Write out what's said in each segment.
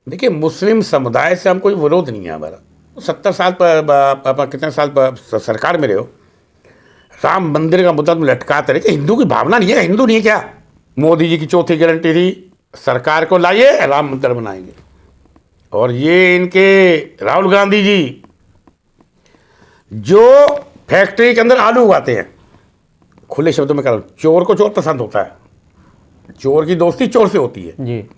देखिए, मुस्लिम समुदाय से हम कोई विरोध नहीं है हमारा। 70 साल पर कितने साल पर सरकार में रहे हो, राम मंदिर का मुद्दा तुम लटकाते रहे। हिंदू की भावना नहीं है? हिंदू नहीं है क्या? मोदी जी की चौथी गारंटी थी, सरकार को लाइए राम मंदिर बनाएंगे। और ये इनके राहुल गांधी जी जो फैक्ट्री के अंदर आलू उगाते हैं, खुले शब्दों में कह रहा हूं, चोर को चोर पसंद होता है, चोर की दोस्ती चोर से होती है जी,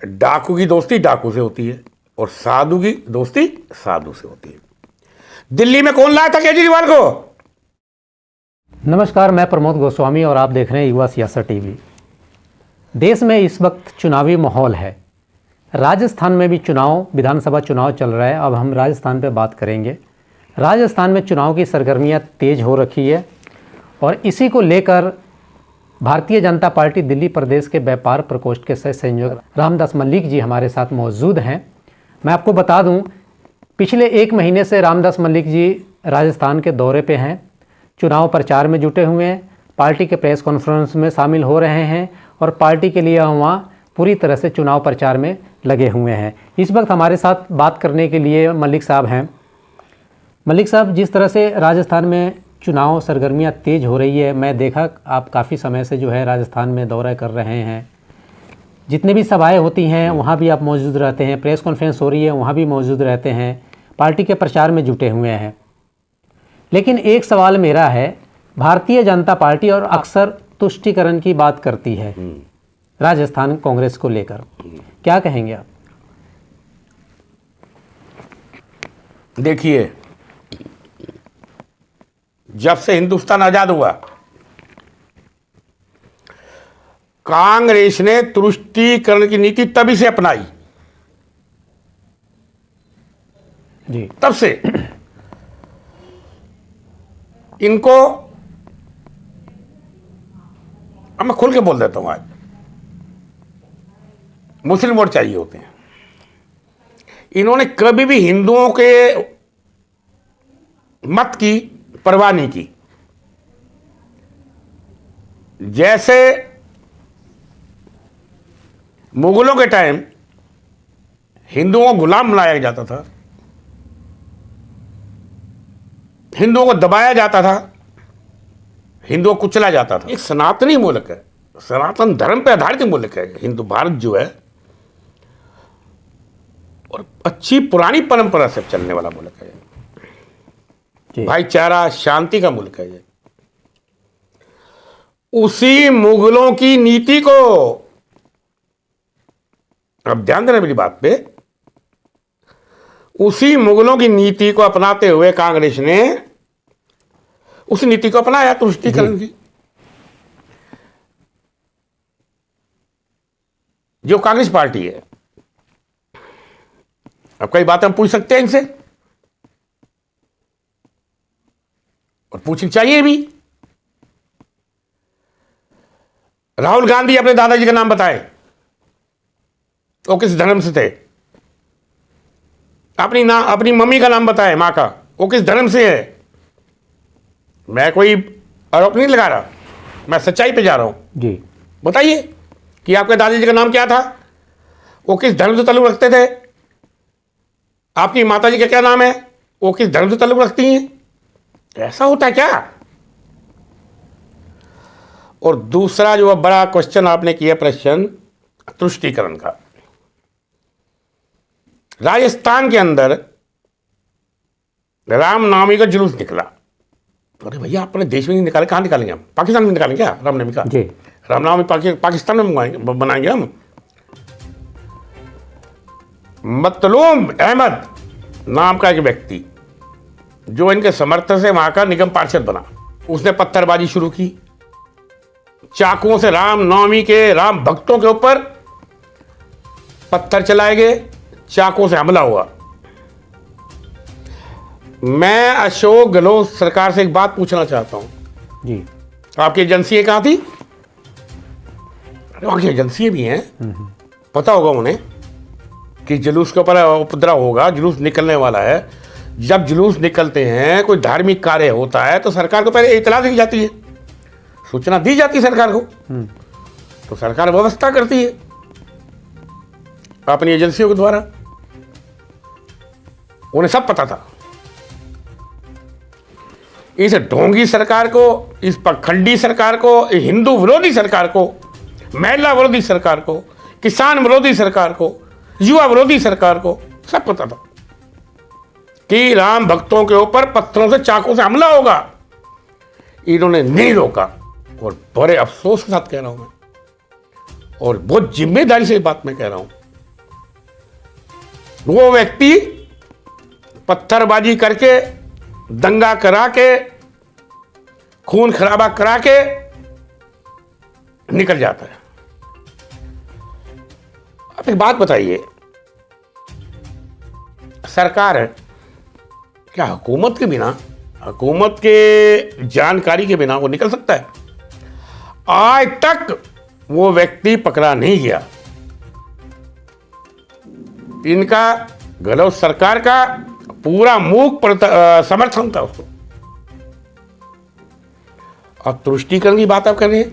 डाकू की दोस्ती डाकू से होती है, और साधु की दोस्ती साधु से होती है। दिल्ली में कौन लाया था केजरीवाल को? नमस्कार, मैं प्रमोद गोस्वामी और आप देख रहे हैं युवा सियासत टीवी। देश में इस वक्त चुनावी माहौल है। राजस्थान में भी चुनाव, विधानसभा चुनाव चल रहा है। अब हम राजस्थान पे बात करेंगे। राजस्थान में चुनाव की सरगर्मियां तेज हो रखी है और इसी को लेकर भारतीय जनता पार्टी दिल्ली प्रदेश के व्यापार प्रकोष्ठ के सह संयोजक रामदास मल्लिक जी हमारे साथ मौजूद हैं। मैं आपको बता दूं, पिछले 1 महीने से रामदास मल्लिक जी राजस्थान के दौरे पे हैं, चुनाव प्रचार में जुटे हुए हैं, पार्टी के प्रेस कॉन्फ्रेंस में शामिल हो रहे हैं और पार्टी के लिए वहाँ पूरी तरह से चुनाव प्रचार में लगे हुए हैं। इस वक्त हमारे साथ बात करने के लिए मल्लिक साहब हैं। मल्लिक साहब, जिस तरह से राजस्थान में चुनाव सरगर्मियां तेज़ हो रही है, मैं देखा आप काफ़ी समय से जो है राजस्थान में दौरा कर रहे हैं, जितने भी सभाएं होती हैं वहाँ भी आप मौजूद रहते हैं, प्रेस कॉन्फ्रेंस हो रही है वहाँ भी मौजूद रहते हैं, पार्टी के प्रचार में जुटे हुए हैं। लेकिन एक सवाल मेरा है, भारतीय जनता पार्टी और अक्सर तुष्टीकरण की बात करती है राजस्थान कांग्रेस को लेकर, क्या कहेंगे आप? देखिए, जब से हिंदुस्तान आजाद हुआ, कांग्रेस ने तुष्टीकरण की नीति तभी से अपनाई, जी, तब से इनको, अब मैं खुल के बोल देता हूं, आज मुस्लिम वोट चाहिए होते हैं। इन्होंने कभी भी हिंदुओं के मत की परवाह नहीं की। जैसे मुगलों के टाइम हिंदुओं को गुलाम बनाया जाता था, हिंदुओं को दबाया जाता था, हिंदुओं को कुचला जाता था। एक सनातनी मुल्क है, सनातन धर्म पर आधारित मुल्क है हिंदू भारत जो है, और अच्छी पुरानी परंपरा से चलने वाला मुल्क है, भाईचारा शांति का मुल्क है ये। उसी मुगलों की नीति को, अब ध्यान देना मेरी बात पे, उसी मुगलों की नीति को अपनाते हुए कांग्रेस ने उस नीति को अपनाया तुष्टीकरण की। जो कांग्रेस पार्टी है, अब कई बातें हम पूछ सकते हैं इनसे, और पूछनी चाहिए भी। राहुल गांधी अपने दादाजी का नाम बताए, वो किस धर्म से थे? अपनी मम्मी का नाम बताए, मां का, वो किस धर्म से है? मैं कोई आरोप नहीं लगा रहा, मैं सच्चाई पे जा रहा हूं जी। बताइए कि आपके दादाजी का नाम क्या था, वो किस धर्म से ताल्लुक रखते थे? आपकी माताजी का क्या नाम है, वो किस धर्म से ताल्लुक रखती हैं? ऐसा होता है क्या? और दूसरा जो बड़ा क्वेश्चन आपने किया, प्रश्न तुष्टीकरण का, राजस्थान के अंदर रामनवमी का जुलूस निकला। तो अरे भैया, अपने देश में नहीं निकाले, कहां निकालेंगे हम? पाकिस्तान में निकालेंगे क्या रामनवमी का? जी, रामनवमी पाकिस्तान में बनाएंगे हम? मतलूब अहमद नाम का एक व्यक्ति जो इनके समर्थन से वहां का निगम पार्षद बना, उसने पत्थरबाजी शुरू की, चाकुओं से रामनवमी के राम भक्तों के ऊपर पत्थर चलाए गए, चाकुओं से हमला हुआ। मैं अशोक गहलोत सरकार से एक बात पूछना चाहता हूं जी। आपकी एजेंसी कहां थी? अरे वहां की एजेंसी भी हैं, पता होगा उन्हें कि जुलूस के ऊपर उपद्रव होगा, जुलूस निकलने वाला है। जब जुलूस निकलते हैं, कोई धार्मिक कार्य होता है, तो सरकार को पहले इतला दी जाती है, सूचना दी जाती है सरकार को, तो सरकार व्यवस्था करती है। अपनी एजेंसियों के द्वारा। उन्हें सब पता था। इस ढोंगी सरकार को, इस पखंडी सरकार को, हिंदू विरोधी सरकार को, महिला विरोधी सरकार को, किसान विरोधी सरकार को, युवा विरोधी सरकार को सब पता था कि राम भक्तों के ऊपर पत्थरों से, चाकू से हमला होगा। इन्होंने नहीं रोका। और बड़े अफसोस के साथ कह रहा हूं मैं, और बहुत जिम्मेदारी से बात मैं कह रहा हूं, वो व्यक्ति पत्थरबाजी करके, दंगा करा के, खून खराबा करा के निकल जाता है। अब एक बात बताइए, सरकार है क्या हुकूमत के बिना, हुकूमत के जानकारी के बिना वो निकल सकता है? आज तक वो व्यक्ति पकड़ा नहीं गया। इनका गहलोत सरकार का पूरा मूक समर्थन था उसको। अब तुष्टीकरण की बात आप कर रहे हैं।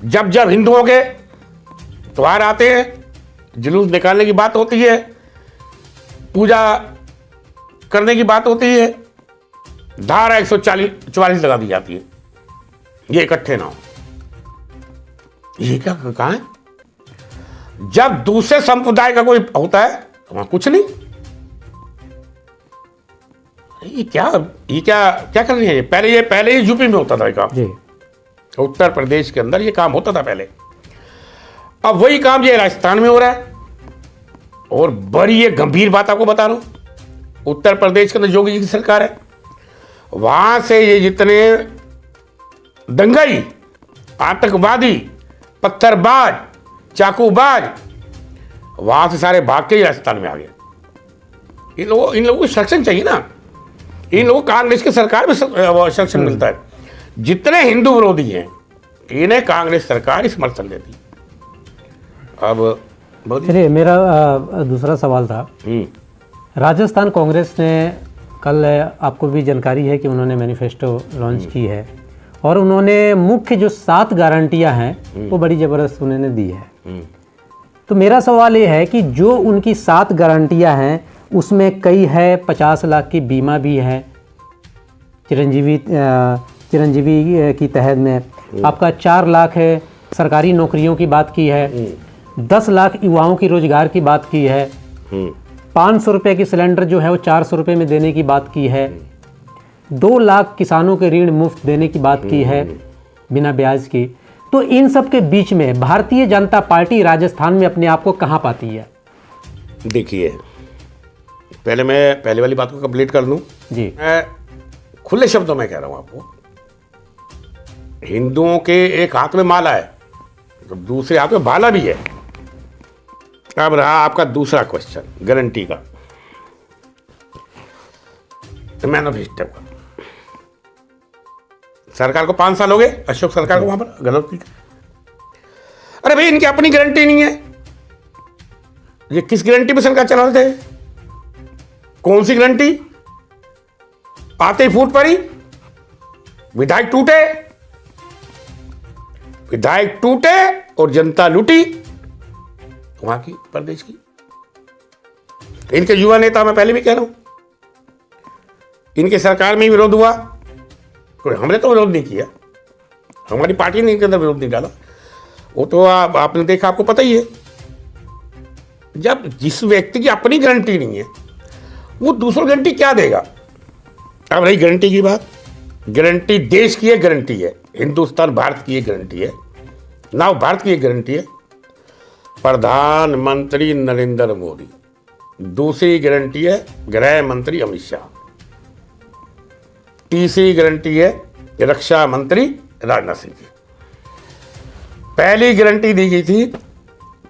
जब जब हिंदुओं के त्योहार आते हैं, जुलूस निकालने की बात होती है, पूजा करने की बात होती है, धारा 144 लगा दी जाती है, ये इकट्ठे ना हो। ये क्या कहा है? जब दूसरे संप्रदाय का कोई होता है तो वहां कुछ नहीं। ये क्या कर रही है ये? पहले ही यूपी में होता था काम, उत्तर प्रदेश के अंदर ये काम होता था पहले। अब वही काम ये राजस्थान में हो रहा है। और बड़ी ये गंभीर बात आपको बता रहा हूं, उत्तर प्रदेश के अंदर योगी जी की सरकार है, वहां से ये जितने दंगाई, आतंकवादी, पत्थरबाज, चाकूबाज, वहां से सारे भाग के ही राजस्थान में आ गए। इन लोगों को संरक्षण चाहिए ना। इन लोगों को कांग्रेस की सरकार में संरक्षण मिलता है। जितने हिंदू विरोधी हैं, इन्हें कांग्रेस सरकार ही समर्थन देती। अब चलिए, मेरा दूसरा सवाल था, राजस्थान कांग्रेस ने कल, आपको भी जानकारी है कि उन्होंने मैनिफेस्टो लॉन्च की है, और उन्होंने मुख्य जो 7 गारंटियां हैं वो बड़ी ज़बरदस्त उन्होंने दी है। तो मेरा सवाल ये है कि जो उनकी 7 गारंटियां हैं उसमें कई है 50 लाख की बीमा भी है, चिरंजीवी की तहत में आपका 4 लाख है सरकारी नौकरियों की बात की है, 10 लाख युवाओं की रोजगार की बात की है, 500 रुपये की सिलेंडर जो है वो 400 रुपये में देने की बात की है, 2 लाख किसानों के ऋण मुफ्त देने की बात की है बिना ब्याज की। तो इन सब के बीच में भारतीय जनता पार्टी राजस्थान में अपने आप को कहाँ पाती है? देखिए, पहले मैं पहले वाली बात को कंप्लीट कर लूं जी। मैं खुले शब्दों में कह रहा हूं आपको, हिंदुओं के एक हाथ में माला है तो दूसरे हाथ में भाला भी है। अब रहा आपका दूसरा क्वेश्चन, गारंटी का, मैनिफेस्टो का। सरकार को 5 साल हो गए, अशोक सरकार को, वहां पर गहलोत की। अरे भाई, इनकी अपनी गारंटी नहीं है। ये किस गारंटी पे सरकार चला रहे थे? कौन सी गारंटी? आते ही फूट पड़ी, विधायक टूटे और जनता लूटी वहां की, प्रदेश की। इनके युवा नेता, मैं पहले भी कह रहा हूं, इनके सरकार में ही विरोध हुआ। कोई हमने तो विरोध नहीं किया, हमारी पार्टी ने इनके अंदर विरोध नहीं डाला। वो तो आपने देखा, आपको पता ही है। जब जिस व्यक्ति की अपनी गारंटी नहीं है, वो दूसरों गारंटी क्या देगा? अब रही गारंटी की बात, गारंटी देश की है, गारंटी है हिंदुस्तान, भारत की एक गारंटी है ना, भारत की एक गारंटी है प्रधानमंत्री नरेंद्र मोदी। दूसरी गारंटी है गृह मंत्री अमित शाह। तीसरी गारंटी है रक्षा मंत्री राजनाथ सिंह की। पहली गारंटी दी गई थी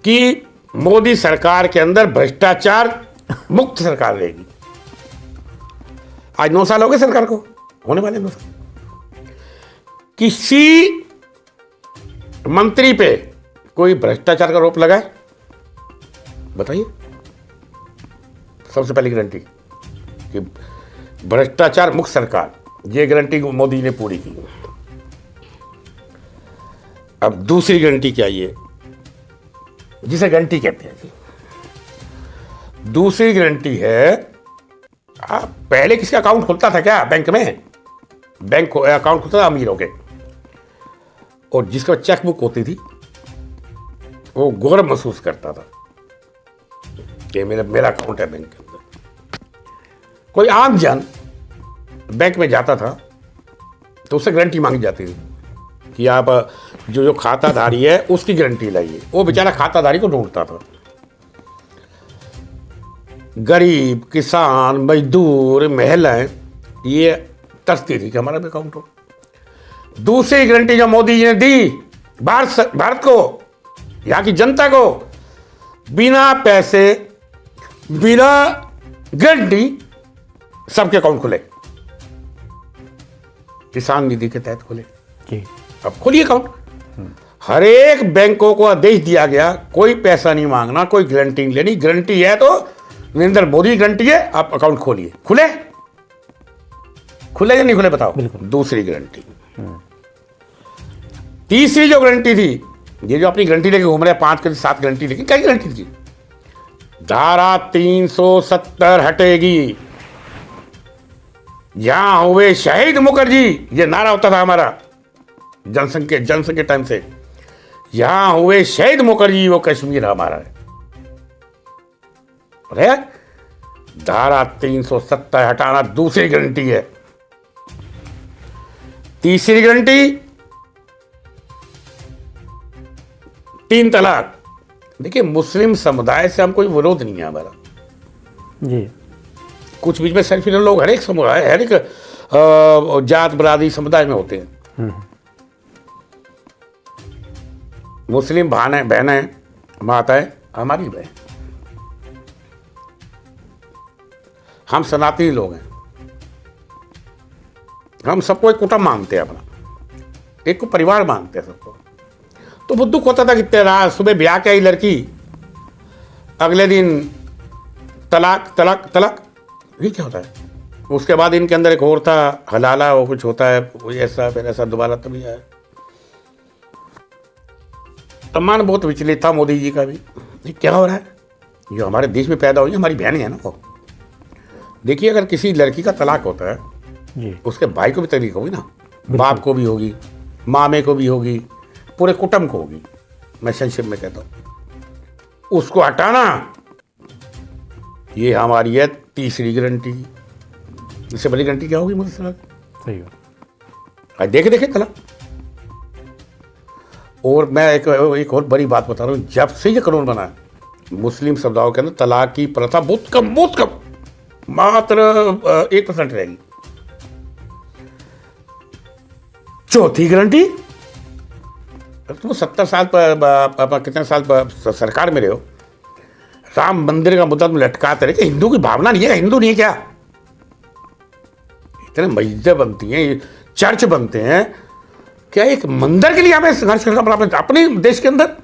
कि मोदी सरकार के अंदर भ्रष्टाचार मुक्त सरकार रहेगी। आज 9 साल हो गए सरकार को, होने वाले 9 साल। किसी मंत्री पे कोई भ्रष्टाचार का आरोप लगाए? बताइए। सबसे पहली गारंटी कि भ्रष्टाचार मुक्त सरकार, ये गारंटी मोदी ने पूरी की। अब दूसरी गारंटी क्या, ये जिसे गारंटी कहते हैं, दूसरी गारंटी है, पहले किसका अकाउंट खुलता था क्या बैंक में? बैंक अकाउंट खुलता था अमीरों के, और जिसका चेकबुक होती थी वो गौरव महसूस करता था कि मेरा अकाउंट है बैंक के अंदर। कोई आम जन बैंक में जाता था तो उससे गारंटी मांगी जाती थी कि आप जो खाताधारी है उसकी गारंटी लाइए। वो बेचारा खाताधारी को ढूंढता था। गरीब, किसान, मजदूर, महिलाएं ये तरसती थी कि हमारा भी अकाउंट हो। दूसरी गारंटी जो मोदी जी ने दी भारत को, यहाँ की जनता को, बिना पैसे, बिना गारंटी सबके अकाउंट खुले। किसान निधि के तहत खुले जी। अब खोलिए अकाउंट। हर एक बैंकों को आदेश दिया गया, कोई पैसा नहीं मांगना, कोई गारंटी नहीं लेनी। गारंटी है तो नरेंद्र मोदी की गारंटी है, आप अकाउंट खोलिए। खुले या नहीं खुले बताओ? दूसरी गारंटी। तीसरी जो गारंटी थी, ये जो अपनी गारंटी लेके घूम रहे हैं 5 के 7 गारंटी लेके, क्या गारंटी थी? धारा 370 हटेगी। यहां हुए शहीद मुखर्जी, ये नारा होता था हमारा जनसंघ के टाइम से, यहां हुए शहीद मुखर्जी वो कश्मीर हमारा है। धारा 370 हटाना दूसरी गारंटी है। तीसरी गारंटी 3 तलाक। देखिए, मुस्लिम समुदाय से हम कोई विरोध नहीं है हमारा जी। कुछ बीच में सेल्फी लोग हर एक समुदाय, हर एक जात बरादरी समुदाय में होते हैं। मुस्लिम बहनें, माताएं हमारी बहन, हम सनातनी लोग हैं। हम सबको एक कुटुंब मानते हैं, अपना एक को परिवार मानते हैं सबको। तो वो दुख होता था कि तेरा सुबह ब्याह के आई लड़की, अगले दिन तलाक तलाक तलाक। ये क्या होता है? उसके बाद इनके अंदर एक और था हलाला, वो कुछ होता है, वो ऐसा फिर ऐसा, दोबारा तभी आया। सम्मान बहुत विचलित था मोदी जी का भी। ये क्या हो रहा है? जो हमारे देश में पैदा हुई हमारी बहनें हैं ना वो। देखिए, अगर किसी लड़की का तलाक होता है जी, उसके भाई को भी तकलीफ होगी ना, बाप को भी होगी, मामे को भी होगी, पूरे कुटुंब को होगी। मैं संक्षेप में कहता हूँ, उसको हटाना ये हमारी है तीसरी गारंटी। इससे बड़ी गारंटी क्या होगी मुझे सर? सही बात। देखे तला। और मैं एक और बड़ी बात बता रहा हूँ, जब से ये कानून बना है मुस्लिम समुदायों के अंदर तलाक की प्रथा बहुत कम, मात्र 1% रहेगी। चौथी गारंटी, तुम 70 साल पर कितने साल पर सरकार में रहे हो, राम मंदिर का मुद्दा तुम लटकाते रहे। हिंदू की भावना नहीं है? हिंदू नहीं है क्या? इतने मस्जिदें बनती हैं, चर्च बनते हैं, क्या एक मंदिर के लिए हमें संघर्ष करना पड़ा अपने देश के अंदर?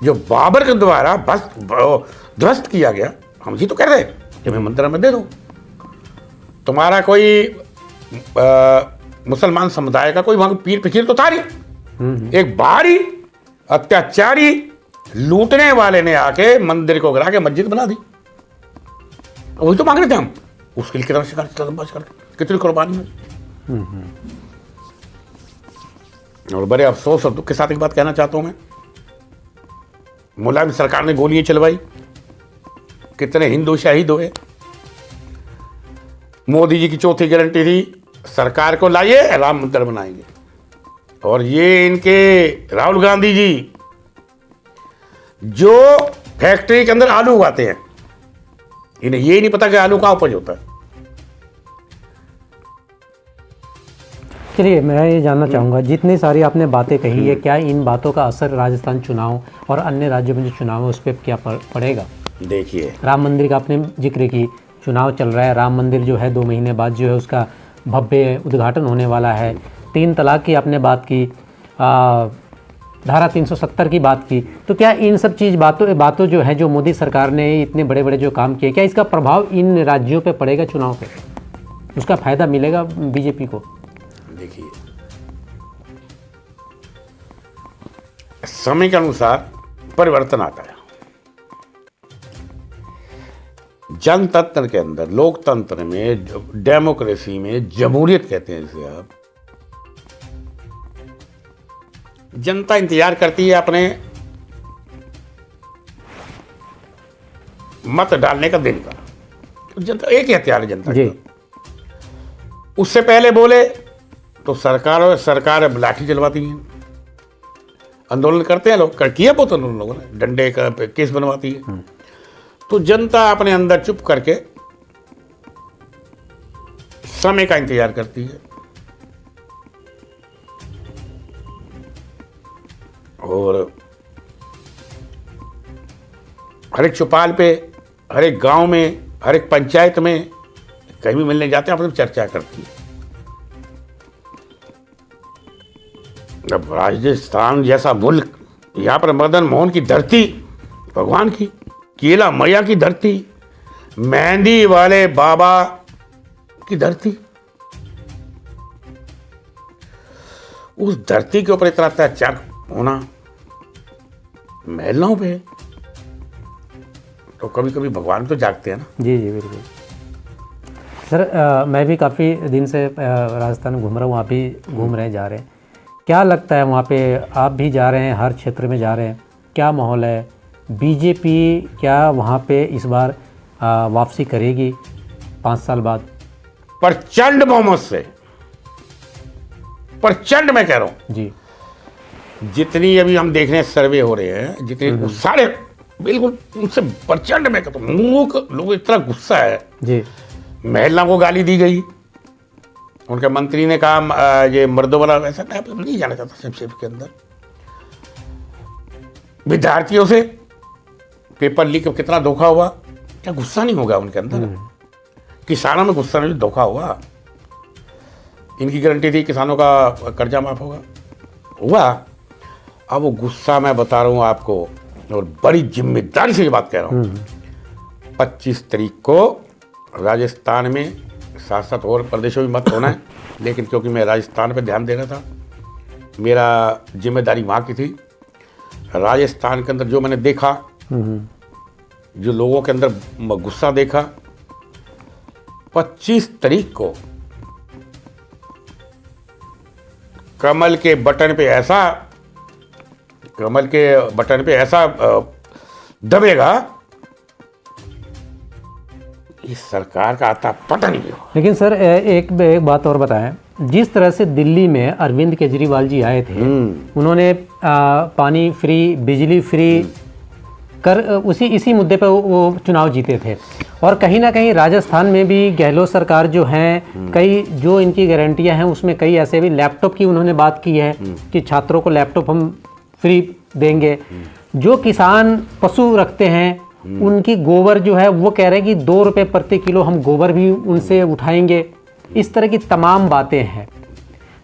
जो बाबर के द्वारा बस ध्वस्त किया गया, हम जी तो कह रहे कि मैं मंदिर में दे दूं। तुम्हारा कोई मुसलमान समुदाय का कोई वहां पीर फकीर तो था नहीं, एक बाहरी अत्याचारी लूटने वाले ने आके मंदिर को गिरा के मस्जिद बना दी। वही तो मांग रहे थे हम, उसके लिए कितनी कुर्बानी हुई। और बड़े अफसोस और दुख के साथ एक बात कहना चाहता हूं मैं, मुलायम सरकार ने गोलियां चलवाई, कितने हिंदू शहीद हुए। मोदी जी की चौथी गारंटी थी, सरकार को लाइए राम मंदिर बनाएंगे। और ये इनके राहुल गांधी जी जो फैक्ट्री के अंदर आलू उगाते हैं, इन्हें ये नहीं पता कि आलू का उपज होता है। चलिए, मैं ये जानना चाहूँगा, जितनी सारी आपने बातें कही है, क्या इन बातों का असर राजस्थान चुनाव और अन्य राज्यों में जो चुनाव है उस पर क्या पड़ेगा? देखिए, राम मंदिर का आपने जिक्र की, चुनाव चल रहा है, राम मंदिर जो है 2 महीने बाद जो है उसका भव्य उद्घाटन होने वाला है। 3 तलाक की आपने बात की, धारा 370 की बात की। तो क्या इन सब चीज़ बातों जो है, जो मोदी सरकार ने इतने बड़े बड़े जो काम किए, क्या इसका प्रभाव इन राज्यों पे पड़ेगा चुनाव पे? उसका फायदा मिलेगा बीजेपी को? देखिए, समय के अनुसार परिवर्तन आता है। जनतंत्र के अंदर, लोकतंत्र में, डेमोक्रेसी में, जमहूरियत कहते हैं जिसे आप, जनता इंतजार करती है अपने मत डालने का दिन का। तो जनता एक ही हथियार है जनता जी। का। उससे पहले बोले तो सरकार अब लाठी चलवाती है, आंदोलन करते हैं लोग, किया बहुत आंदोलन लोगों ने, डंडे का केस बनवाती है। तो जनता अपने अंदर चुप करके समय का इंतजार करती है। और हर एक चौपाल पे, हर एक गांव में, हर एक पंचायत में कहीं भी मिलने जाते हैं, अपनी चर्चा करती है। अब राजस्थान जैसा मुल्क, यहाँ पर मदन मोहन की धरती, भगवान की, केला मैया की धरती, मेहंदी वाले बाबा की धरती, उस धरती के ऊपर इतना अत्याचार होना महिलाओं पे, तो कभी कभी भगवान तो जागते हैं ना। जी जी बिल्कुल। सर मैं भी काफ़ी दिन से राजस्थान घूम रहा हूँ, आप भी घूम रहे हैं, जा रहे हैं, क्या लगता है वहाँ पे? आप भी जा रहे हैं, हर क्षेत्र में जा रहे हैं, क्या माहौल है? बीजेपी क्या वहाँ पे इस बार वापसी करेगी 5 साल बाद? प्रचंड बहुमत से, प्रचंड मैं कह रहा हूँ जी। जितनी अभी हम देख रहे हैं सर्वे हो रहे हैं, जितने सारे बिल्कुल उनसे प्रचंड मैं कहता हूँ, मुंह को लोग इतना गुस्सा है जी। महिला को गाली दी गई, उनके मंत्री ने कहा ये मर्दों वाला, वैसा नहीं जाना चाहता सिर्फ के अंदर। विद्यार्थियों से पेपर लीक, कितना धोखा हुआ, क्या गुस्सा नहीं होगा उनके अंदर? किसानों में गुस्सा नहीं, धोखा हुआ। इनकी गारंटी थी किसानों का कर्जा माफ होगा, हुआ। अब वो गुस्सा मैं बता रहा हूँ आपको, और बड़ी जिम्मेदारी से ये बात कह रहा हूँ। 25 तारीख को राजस्थान में, साथ साथ और प्रदेशों में मत होना है, लेकिन क्योंकि मैं राजस्थान पे ध्यान देना था, मेरा जिम्मेदारी वहाँ की थी। राजस्थान के अंदर जो मैंने देखा, जो लोगों के अंदर गुस्सा देखा, 25 तारीख को कमल के बटन पे ऐसा दबेगा, इस सरकार का आता पता नहीं होगा। लेकिन सर एक बात और बताएं, जिस तरह से दिल्ली में अरविंद केजरीवाल जी आए थे, उन्होंने पानी फ्री, बिजली फ्री कर इसी मुद्दे पर वो चुनाव जीते थे। और कहीं ना कहीं राजस्थान में भी गहलोत सरकार जो हैं, कई जो इनकी गारंटियां हैं उसमें कई ऐसे भी, लैपटॉप की उन्होंने बात की है कि छात्रों को लैपटॉप हम फ्री देंगे। जो किसान पशु रखते हैं उनकी गोबर जो है वो कह रहे हैं कि 2 रुपये प्रति किलो हम गोबर भी उनसे उठाएंगे। इस तरह की तमाम बातें हैं।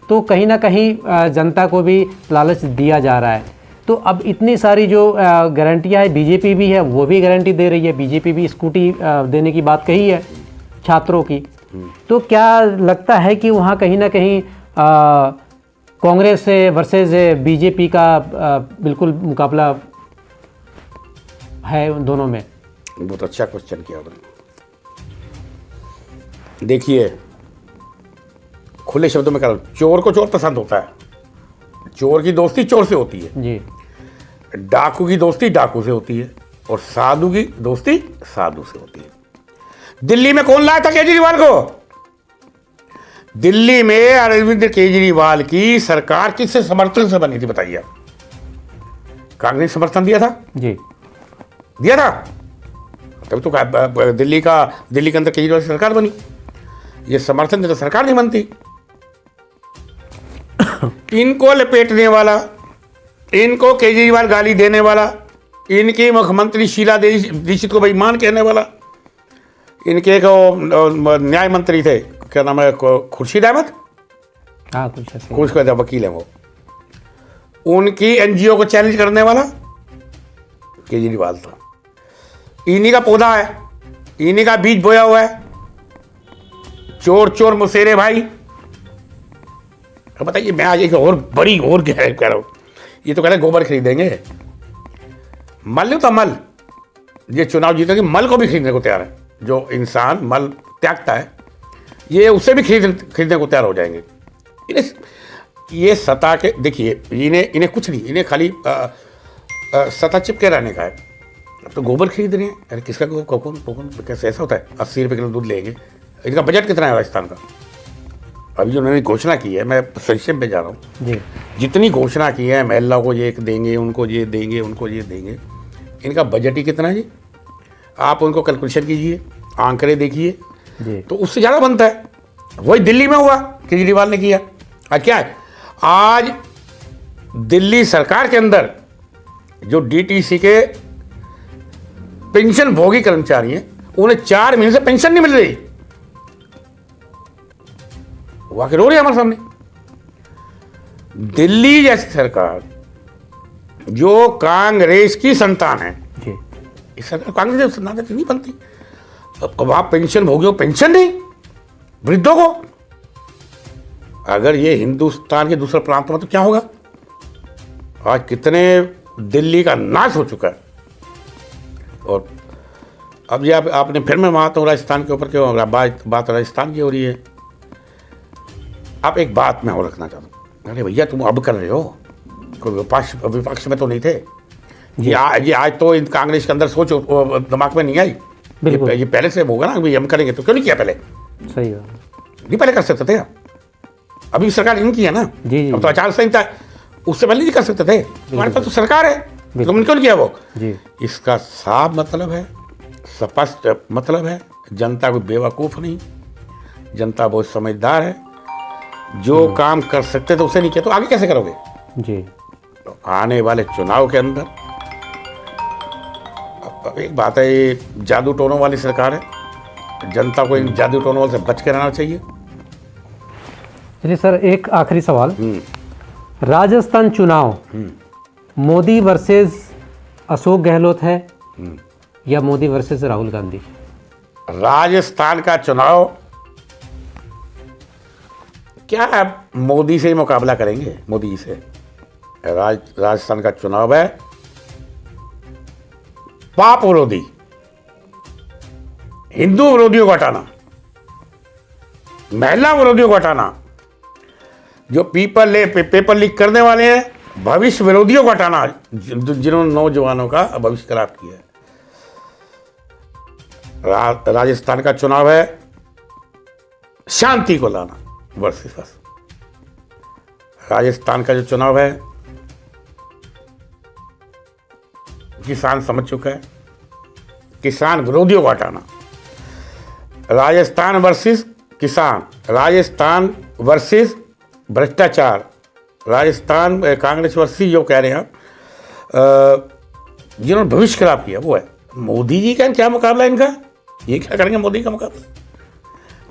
तो कहीं ना कहीं जनता को भी लालच दिया जा रहा है। तो अब इतनी सारी जो गारंटियां है, बीजेपी भी है वो भी गारंटी दे रही है, बीजेपी भी स्कूटी देने की बात कही है छात्रों की। तो क्या लगता है कि वहाँ कहीं ना कहीं कांग्रेस से वर्सेस बीजेपी का बिल्कुल मुकाबला है उन दोनों में? बहुत अच्छा क्वेश्चन किया आपने। देखिए, खुले शब्दों में कह रहा हूं, चोर को चोर पसंद होता है, चोर की दोस्ती चोर से होती है जी, डाकू की दोस्ती डाकू से होती है, और साधु की दोस्ती साधु से होती है। दिल्ली में कौन लाया था केजरीवाल को? दिल्ली में अरविंद केजरीवाल की सरकार किससे समर्थन से बनी थी बताइए? कांग्रेस समर्थन दिया था? जी, दिया था, तभी तो दिल्ली के अंदर केजरीवाल की सरकार बनी। ये समर्थन देता सरकार नहीं बनती। इनको लपेटने वाला, इनको केजरीवाल गाली देने वाला, इनकी मुख्यमंत्री शीला दीक्षित को बेईमान कहने वाला, इनके को न्याय मंत्री थे, क्या नाम है, खुर्शीद अहमद, हाँ कुछ ऐसे। कुछ का वकील है वो, उनकी एनजीओ को चैलेंज करने वाला केजरीवाल था। इन्हीं का पौधा है, इन्हीं का बीज बोया हुआ है। चोर चोर मुसेरे भाई। अब बताइए, मैं आज एक और बड़ी और कह रहा हूं, ये तो कह रहे गोबर खरीदेंगे, मल नहीं तो मल, ये चुनाव जीतेंगे, मल को भी खरीदने को तैयार है। जो इंसान मल त्यागता है, ये उससे भी खरीदने को तैयार हो जाएंगे। इन्हें ये सत्ता के, देखिए इन्हें कुछ नहीं, इन्हें खाली सत्ता चिपके रहने का है। अब तो गोबर खरीद रहे हैं, अरे किसका कौन कैसे ऐसा होता है? 80 रुपये किलो दूध लेंगे। इनका बजट कितना है राजस्थान का? अभी जो उन्होंने घोषणा की है, मैं संक्षेप में जा रहा हूँ जी, जितनी घोषणा की है, महिला को ये देंगे, उनको ये देंगे, उनको ये देंगे, इनका बजट ही कितना है जी? आप उनको कैलकुलेशन कीजिए, आंकड़े देखिए जी, तो उससे ज़्यादा बनता है। वही दिल्ली में हुआ, केजरीवाल ने किया। क्या है आज दिल्ली सरकार के अंदर जो डीटीसी के पेंशन भोगी कर्मचारी हैं, उन्हें 4 महीने से पेंशन नहीं मिल रही। वाकई रो रही है हमारे सामने। दिल्ली जैसी सरकार जो कांग्रेस की संतान है जी, इस सरकार कांग्रेस की संतान नहीं बनती। अब आप पेंशन भोगी हो, पेंशन नहीं वृद्धों को। अगर ये हिंदुस्तान के दूसरे प्रांत में तो क्या होगा? आज कितने दिल्ली का नाश हो चुका है। और अब ये आपने फिर मैं वहाँ तो राजस्थान के ऊपर क्यों बात राजस्थान की हो रही है। आप एक बात मैं और रखना चाहता हूँ, अरे भैया तुम अब कर रहे हो, कोई विपक्ष में तो नहीं थे ये आज तो इन कांग्रेस के अंदर सोच दिमाग में नहीं आई। ये पहले से होगा ना, अभी हम करेंगे तो क्यों नहीं किया पहले? सही है, नहीं पहले कर सकते थे। अभी सरकार इनकी है ना जी, अब तो आचार संहिता, उससे पहले नहीं कर सकते थे। हमारे पास तो सरकार है, तुमने क्यों नहीं किया वो जी? इसका साफ मतलब है, स्पष्ट मतलब है, जनता कोई बेवकूफ़ नहीं, जनता बहुत समझदार है। जो काम कर सकते थे उसे नहीं किया तो आगे कैसे करोगे जी? तो आने वाले चुनाव के अंदर एक बात है, ये जादू टोनों वाली सरकार है, जनता को इन जादू टोनों से बच के रहना चाहिए। चलिए सर, एक आखिरी सवाल, राजस्थान चुनाव मोदी वर्सेस अशोक गहलोत है या मोदी वर्सेस राहुल गांधी? राजस्थान का चुनाव क्या है, मोदी से ही मुकाबला करेंगे, मोदी जी से। राजस्थान का चुनाव है पाप विरोधी, हिंदू विरोधियों को हटाना, महिला विरोधियों को हटाना, जो पेपर लीक करने वाले हैं, भविष्य विरोधियों को हटाना, जिन्होंने नौजवानों का भविष्य खराब किया है। राजस्थान का चुनाव है शांति को लाना वर्सेस बस। राजस्थान का जो चुनाव है, किसान समझ चुका है, किसान विरोधियों को हटाना। राजस्थान वर्सेस किसान, राजस्थान वर्सेस भ्रष्टाचार, राजस्थान कांग्रेस वर्सेस जो कह रहे हैं आप, जिन्होंने भविष्य खराब किया वो है। मोदी जी का क्या मुकाबला है इनका? ये क्या करेंगे मोदी का मुकाबला?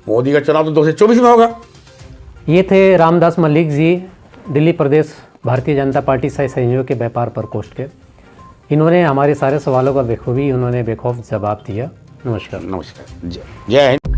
मोदी का चुनाव तो 2024 में होगा। ये थे रामदास मलिक जी, दिल्ली प्रदेश भारतीय जनता पार्टी से संयोजक के व्यापार प्रकोष्ठ के। इन्होंने हमारे सारे सवालों का बेखूबी बेखौफ जवाब दिया। नमस्कार। नमस्कार, जय हिंद।